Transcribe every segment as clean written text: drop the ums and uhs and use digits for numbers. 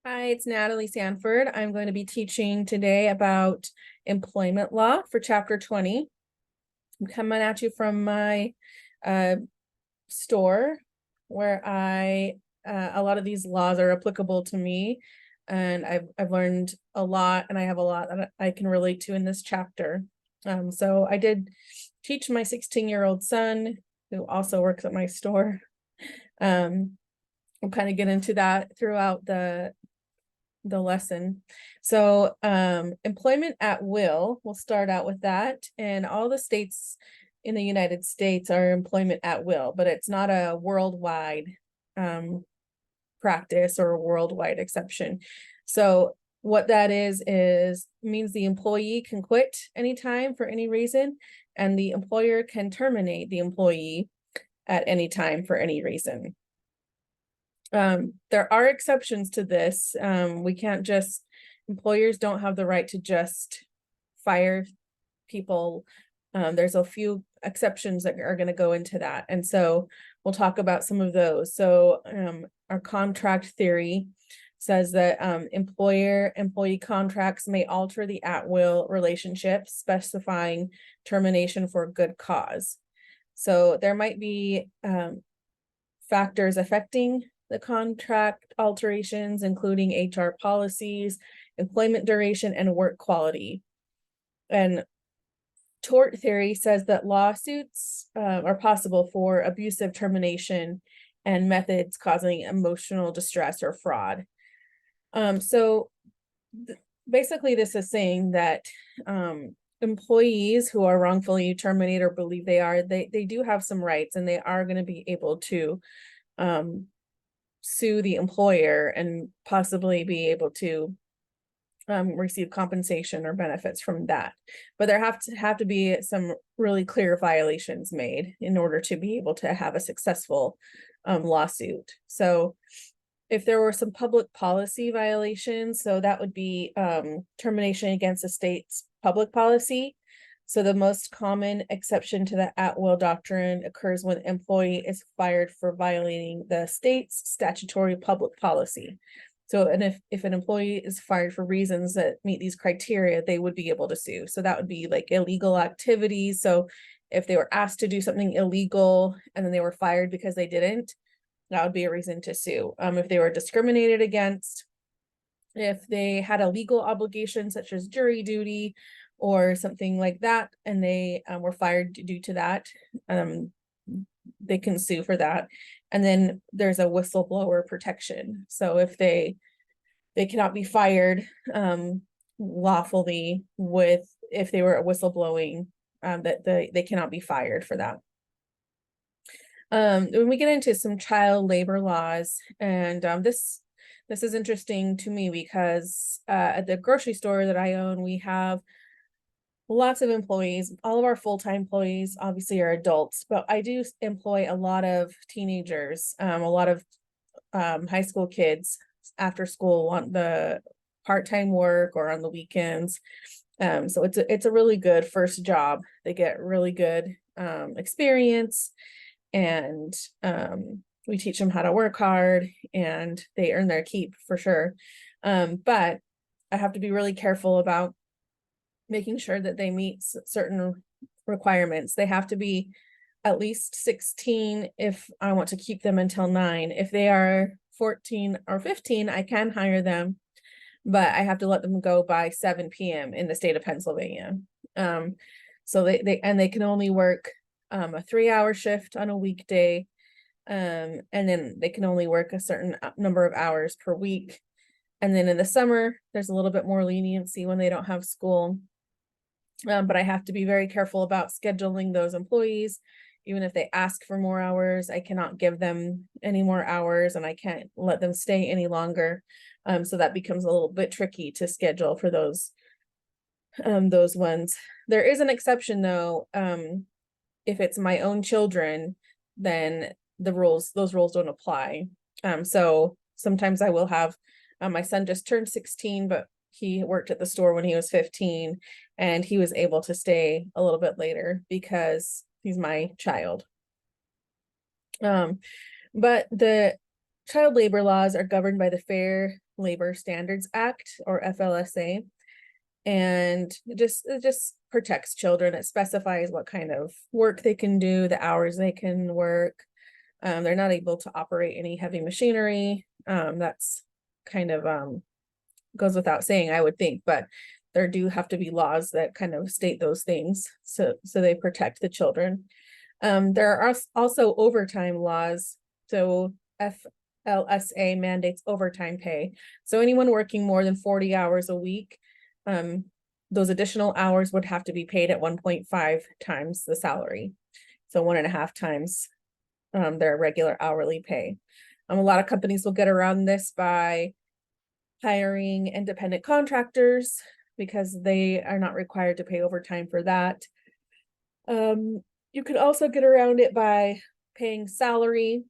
Hi, it's Natalie Sanford. I'm going to be teaching today about employment law for Chapter 20. I'm coming at you from my store where a lot of these laws are applicable to me, and I've learned a lot, and I have a lot that I can relate to in this chapter. So I did teach my 16-year-old son, who also works at my store. I'll kind of get into that throughout the lesson. So employment at will, we'll start out with that. And all the states in the United States are employment at will, but it's not a worldwide practice or a worldwide exception. So what that is means the employee can quit anytime for any reason, and the employer can terminate the employee at any time for any reason. There are exceptions to this. Employers don't have the right to just fire people. There's a few exceptions that are going to go into that. And so we'll talk about some of those. So our contract theory says that employer-employee contracts may alter the at-will relationship, specifying termination for a good cause. So there might be factors affecting the contract alterations, including HR policies, employment duration, and work quality. And tort theory says that lawsuits are possible for abusive termination and methods causing emotional distress or fraud. Basically, this is saying that employees who are wrongfully terminated or believe they do have some rights, and they are going to be able to sue the employer and possibly be able to receive compensation or benefits from that. But there have to be some really clear violations made in order to be able to have a successful lawsuit. So if there were some public policy violations, so that would be termination against the state's public policy. So the most common exception to the at-will doctrine occurs when an employee is fired for violating the state's statutory public policy. So, and if an employee is fired for reasons that meet these criteria, they would be able to sue. So that would be like illegal activities. So if they were asked to do something illegal and then they were fired because they didn't, that would be a reason to sue. If they were discriminated against, if they had a legal obligation such as jury duty or something like that, and they were fired due to that, they can sue for that. And then there's a whistleblower protection. So if they cannot be fired lawfully if they were whistleblowing, that they cannot be fired for that. When we get into some child labor laws, and this is interesting to me because at the grocery store that I own, we have lots of employees. All of our full-time employees obviously are adults, but I do employ a lot of teenagers, a lot of high school kids after school want the part-time work or on the weekends. So it's a really good first job. They get really good experience, and we teach them how to work hard, and they earn their keep for sure. But I have to be really careful about making sure that they meet certain requirements. They have to be at least 16 if I want to keep them until 9. If they are 14 or 15, I can hire them, but I have to let them go by 7 p.m. in the state of Pennsylvania. So they can only work a 3-hour shift on a weekday, and then they can only work a certain number of hours per week. And then in the summer, there's a little bit more leniency when they don't have school. But I have to be very careful about scheduling those employees. Even if they ask for more hours, I cannot give them any more hours, and I can't let them stay any longer. So that becomes a little bit tricky to schedule for those ones. There is an exception though. If it's my own children, then those rules don't apply. So sometimes I will have my son just turned 16, but he worked at the store when he was 15, and he was able to stay a little bit later because he's my child. But the child labor laws are governed by the Fair Labor Standards Act, or FLSA, and it just protects children. It specifies what kind of work they can do, the hours they can work. They're not able to operate any heavy machinery. That's kind of goes without saying, I would think, but there do have to be laws that kind of state those things, so they protect the children. There are also overtime laws. So FLSA mandates overtime pay. So anyone working more than 40 hours a week, those additional hours would have to be paid at 1.5 times the salary. So 1.5 times their regular hourly pay. A lot of companies will get around this by hiring independent contractors because they are not required to pay overtime for that. You could also get around it by paying salary,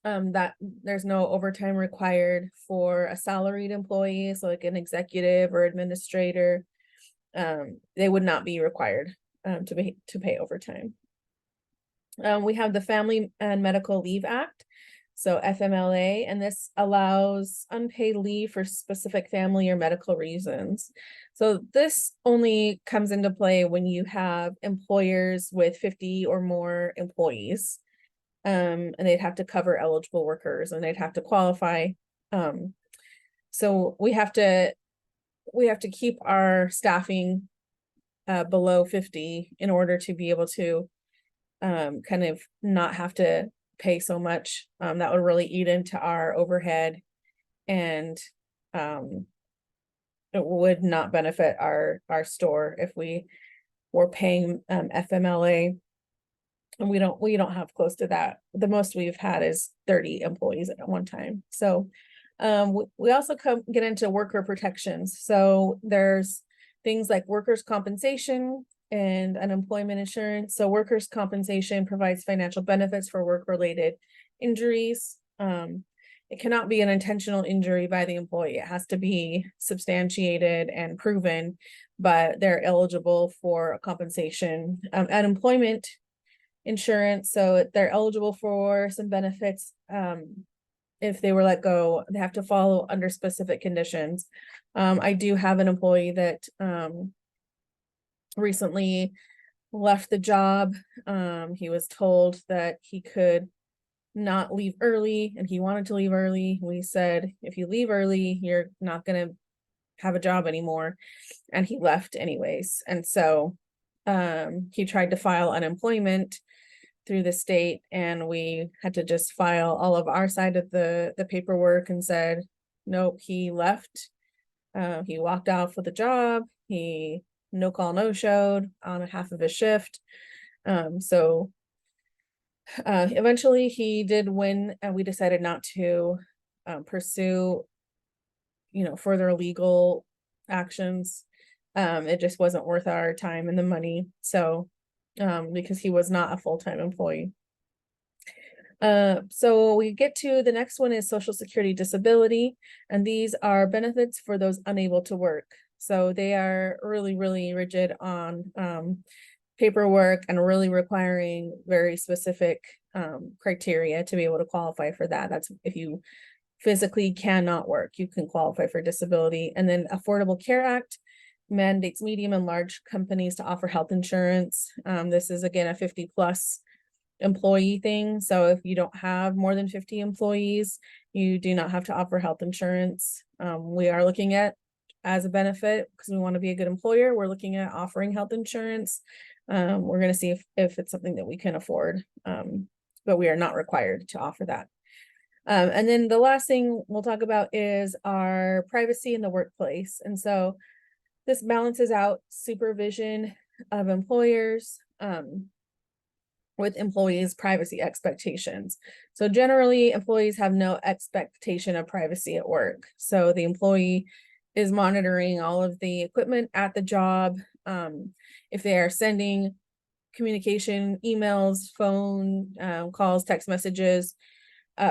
that there's no overtime required for a salaried employee. So like an executive or administrator, they would not be required to pay overtime. We have the Family and Medical Leave Act, so FMLA, and this allows unpaid leave for specific family or medical reasons. So this only comes into play when you have employers with 50 or more employees, and they'd have to cover eligible workers, and they'd have to qualify. So we have to keep our staffing below 50 in order to be able to kind of not have to pay so much. That would really eat into our overhead, and it would not benefit our store if we were paying FMLA. And we don't have close to that. The most we've had is 30 employees at one time. So we also get into worker protections. So there's things like workers' compensation and unemployment insurance. So workers' compensation provides financial benefits for work-related injuries. It cannot be an intentional injury by the employee. It has to be substantiated and proven, but they're eligible for compensation. Unemployment insurance, so they're eligible for some benefits. If they were let go, they have to follow under specific conditions. I do have an employee that recently left the job. He was told that he could not leave early, and he wanted to leave early. We said, if you leave early, you're not going to have a job anymore. And he left anyways. And so he tried to file unemployment through the state, and we had to just file all of our side of the paperwork and said, nope, he left. He walked out for the job. He no call, no showed on half of his shift. So eventually he did win, and we decided not to pursue, further legal actions. It just wasn't worth our time and the money. So because he was not a full-time employee. So we get to the next one is Social Security disability, and these are benefits for those unable to work. So they are really, really rigid on paperwork and really requiring very specific criteria to be able to qualify for that. That's if you physically cannot work, you can qualify for disability. And then Affordable Care Act mandates medium and large companies to offer health insurance. This is again a 50+ employee thing. So if you don't have more than 50 employees, you do not have to offer health insurance. We are looking at, as a benefit, because we want to be a good employer, we're looking at offering health insurance. We're going to see if it's something that we can afford, but we are not required to offer that. And then the last thing we'll talk about is our privacy in the workplace. And so this balances out supervision of employers with employees' privacy expectations. So generally, employees have no expectation of privacy at work. So the employee is monitoring all of the equipment at the job. If they are sending communication, emails, phone calls, text messages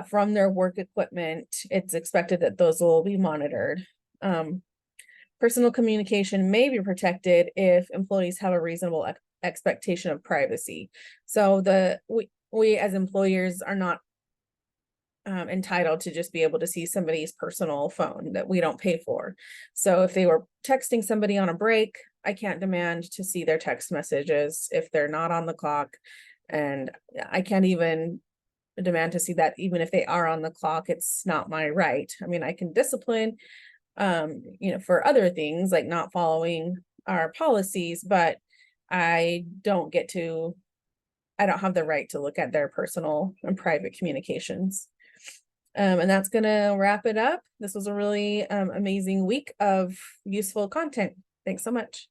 from their work equipment, it's expected that those will be monitored. Personal communication may be protected if employees have a reasonable expectation of privacy. So we as employers are not entitled to just be able to see somebody's personal phone that we don't pay for. So if they were texting somebody on a break, I can't demand to see their text messages if they're not on the clock. And I can't even demand to see that even if they are on the clock. It's not my right. I mean, I can discipline, for other things like not following our policies, but I don't get to, I don't have the right to look at their personal and private communications. And that's gonna wrap it up. This was a really amazing week of useful content. Thanks so much.